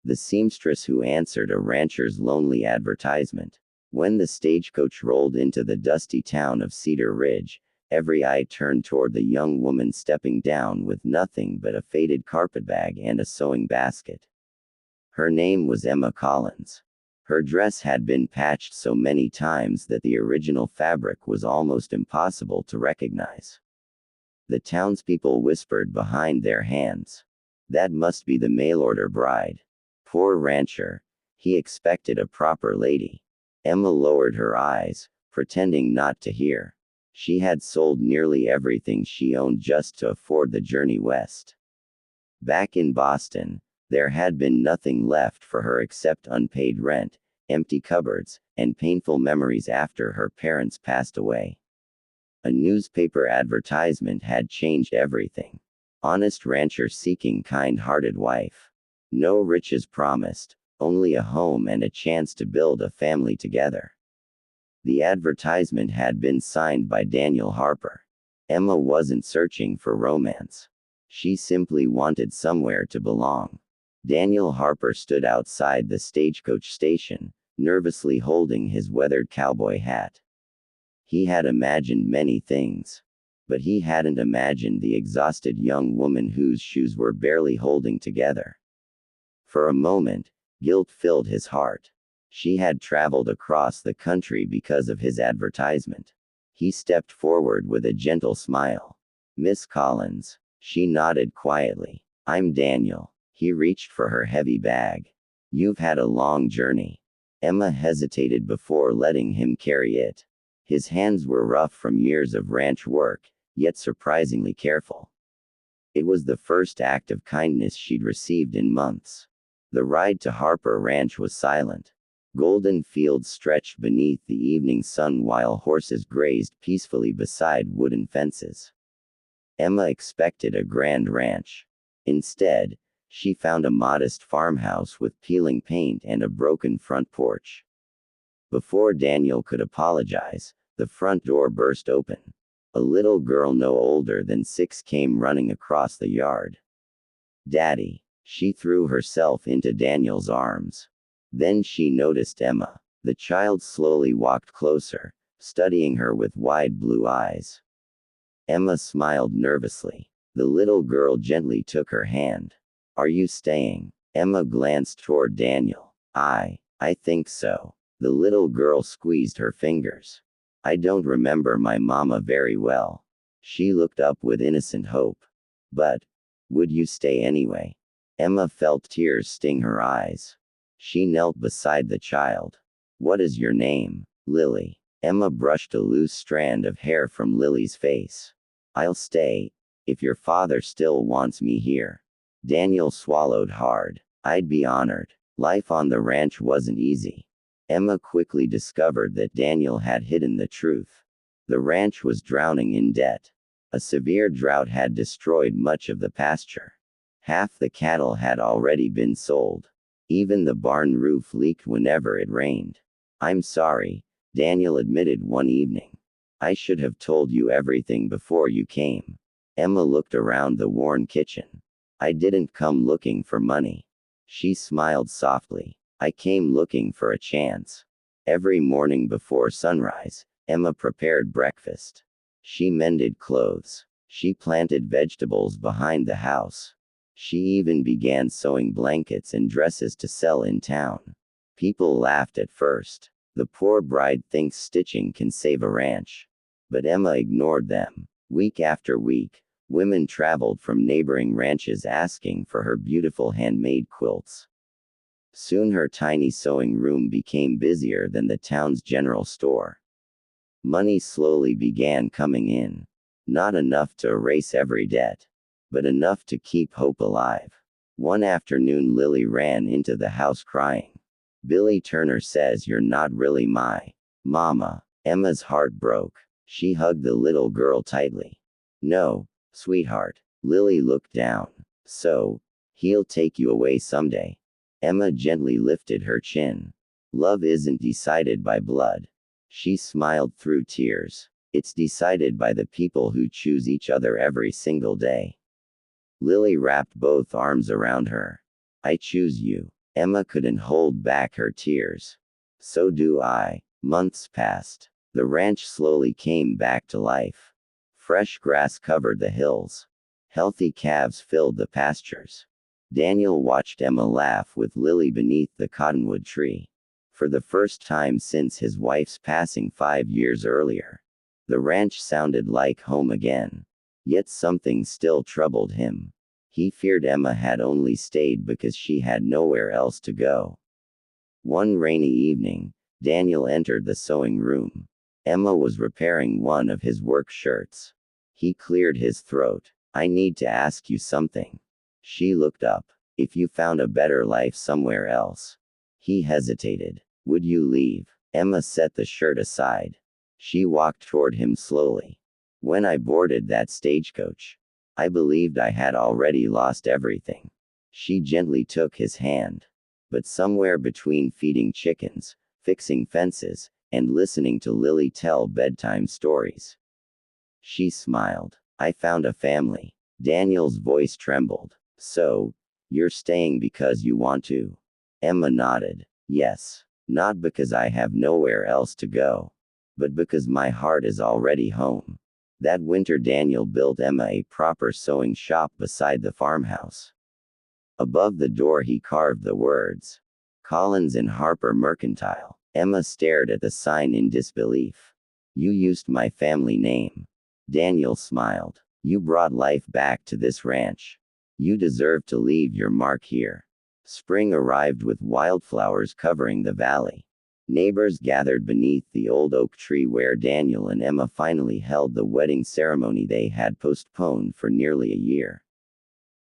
the seamstress who answered a rancher's lonely advertisement. When the stagecoach rolled into the dusty town of Cedar Ridge, every eye turned toward the young woman stepping down with nothing but a faded carpetbag and a sewing basket. Her name was Emma Collins. Her dress had been patched so many times that the original fabric was almost impossible to recognize. The townspeople whispered behind their hands. That must be the mail-order bride. Poor rancher. He expected a proper lady. Emma lowered her eyes, pretending not to hear. She had sold nearly everything she owned just to afford the journey west. Back in Boston, there had been nothing left for her except unpaid rent, empty cupboards, and painful memories after her parents passed away. A newspaper advertisement had changed everything. Honest rancher seeking kind-hearted wife. No riches promised, only a home and a chance to build a family together. The advertisement had been signed by Daniel Harper. Emma wasn't searching for romance. She simply wanted somewhere to belong. Daniel Harper stood outside the stagecoach station, nervously holding his weathered cowboy hat. He had imagined many things. But he hadn't imagined the exhausted young woman whose shoes were barely holding together. For a moment, guilt filled his heart. She had traveled across the country because of his advertisement. He stepped forward with a gentle smile. "Miss Collins." She nodded quietly. "I'm Daniel." He reached for her heavy bag. "You've had a long journey." Emma hesitated before letting him carry it. His hands were rough from years of ranch work, yet surprisingly careful. It was the first act of kindness she'd received in months. The ride to Harper Ranch was silent. Golden fields stretched beneath the evening sun while horses grazed peacefully beside wooden fences. Emma expected a grand ranch. Instead, she found a modest farmhouse with peeling paint and a broken front porch. Before Daniel could apologize, the front door burst open. A little girl no older than 6 came running across the yard. "Daddy." She threw herself into Daniel's arms. Then she noticed Emma. The child slowly walked closer, studying her with wide blue eyes. Emma smiled nervously. The little girl gently took her hand. "Are you staying?" Emma glanced toward Daniel. I think so." The little girl squeezed her fingers. "I don't remember my mama very well." She looked up with innocent hope. "But, would you stay anyway?" Emma felt tears sting her eyes. She knelt beside the child. "What is your name?" "Lily." Emma brushed a loose strand of hair from Lily's face. "I'll stay, if your father still wants me here." Daniel swallowed hard. "I'd be honored." Life on the ranch wasn't easy. Emma quickly discovered that Daniel had hidden the truth. The ranch was drowning in debt. A severe drought had destroyed much of the pasture. Half the cattle had already been sold. Even the barn roof leaked whenever it rained. "I'm sorry," Daniel admitted one evening. "I should have told you everything before you came." Emma looked around the worn kitchen. "I didn't come looking for money." She smiled softly. "I came looking for a chance." Every morning before sunrise, Emma prepared breakfast. She mended clothes. She planted vegetables behind the house. She even began sewing blankets and dresses to sell in town. People laughed at first. The poor bride thinks stitching can save a ranch. But Emma ignored them. Week after week, women traveled from neighboring ranches asking for her beautiful handmade quilts. Soon her tiny sewing room became busier than the town's general store. Money slowly began coming in. Not enough to erase every debt, but enough to keep hope alive. One afternoon Lily ran into the house crying. "Billy Turner says you're not really my mama." Emma's heart broke. She hugged the little girl tightly. "No, sweetheart." Lily looked down. "So, he'll take you away someday." Emma gently lifted her chin. "Love isn't decided by blood." She smiled through tears. "It's decided by the people who choose each other every single day." Lily wrapped both arms around her. "I choose you." Emma couldn't hold back her tears. So do I. Months passed. The ranch slowly came back to life. Fresh grass covered the hills. Healthy calves filled the pastures. Daniel watched Emma laugh with Lily beneath the cottonwood tree. For the first time since his wife's passing 5 years earlier, the ranch sounded like home again. Yet something still troubled him. He feared Emma had only stayed because she had nowhere else to go. One rainy evening, Daniel entered the sewing room. Emma was repairing one of his work shirts. He cleared his throat. "I need to ask you something." She looked up. "If you found a better life somewhere else." He hesitated. "Would you leave?" Emma set the shirt aside. She walked toward him slowly. "When I boarded that stagecoach, I believed I had already lost everything." She gently took his hand. But somewhere between feeding chickens, fixing fences, and listening to Lily tell bedtime stories, she smiled. "I found a family." Daniel's voice trembled. "So, you're staying because you want to?" Emma nodded. "Yes. Not because I have nowhere else to go, but because my heart is already home." That winter Daniel built Emma a proper sewing shop beside the farmhouse. Above the door he carved the words, "Collins and Harper Mercantile." Emma stared at the sign in disbelief. "You used my family name." Daniel smiled. "You brought life back to this ranch. You deserve to leave your mark here." Spring arrived with wildflowers covering the valley. Neighbors gathered beneath the old oak tree where Daniel and Emma finally held the wedding ceremony they had postponed for nearly a year.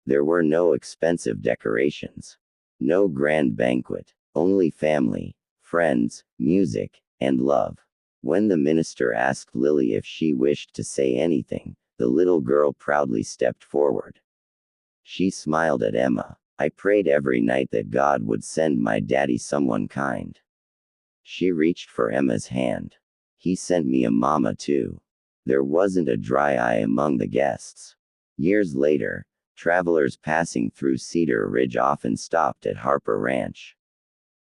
There were no expensive decorations. No grand banquet. Only family, friends, music, and love. When the minister asked Lily if she wished to say anything, the little girl proudly stepped forward. She smiled at Emma. "I prayed every night that God would send my daddy someone kind." She reached for Emma's hand. "He sent me a mama too." There wasn't a dry eye among the guests. Years later, travelers passing through Cedar Ridge often stopped at Harper Ranch.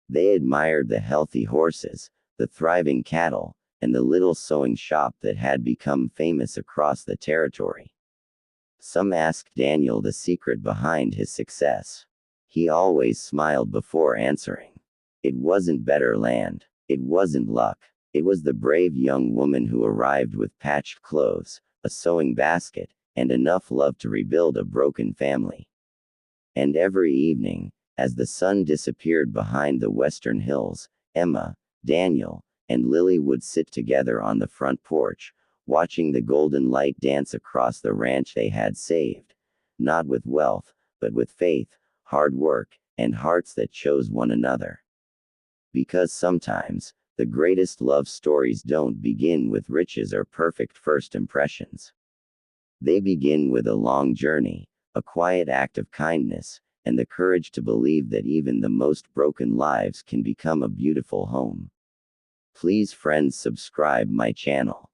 They admired the healthy horses, the thriving cattle, and the little sewing shop that had become famous across the territory. Some asked Daniel the secret behind his success. He always smiled before answering. It wasn't better land. It wasn't luck. It was the brave young woman who arrived with patched clothes, a sewing basket, and enough love to rebuild a broken family. And every evening, as the sun disappeared behind the western hills, Emma, Daniel, and Lily would sit together on the front porch, watching the golden light dance across the ranch they had saved, not with wealth, but with faith, hard work, and hearts that chose one another. Because sometimes, the greatest love stories don't begin with riches or perfect first impressions. They begin with a long journey, a quiet act of kindness, and the courage to believe that even the most broken lives can become a beautiful home. Please friends subscribe my channel.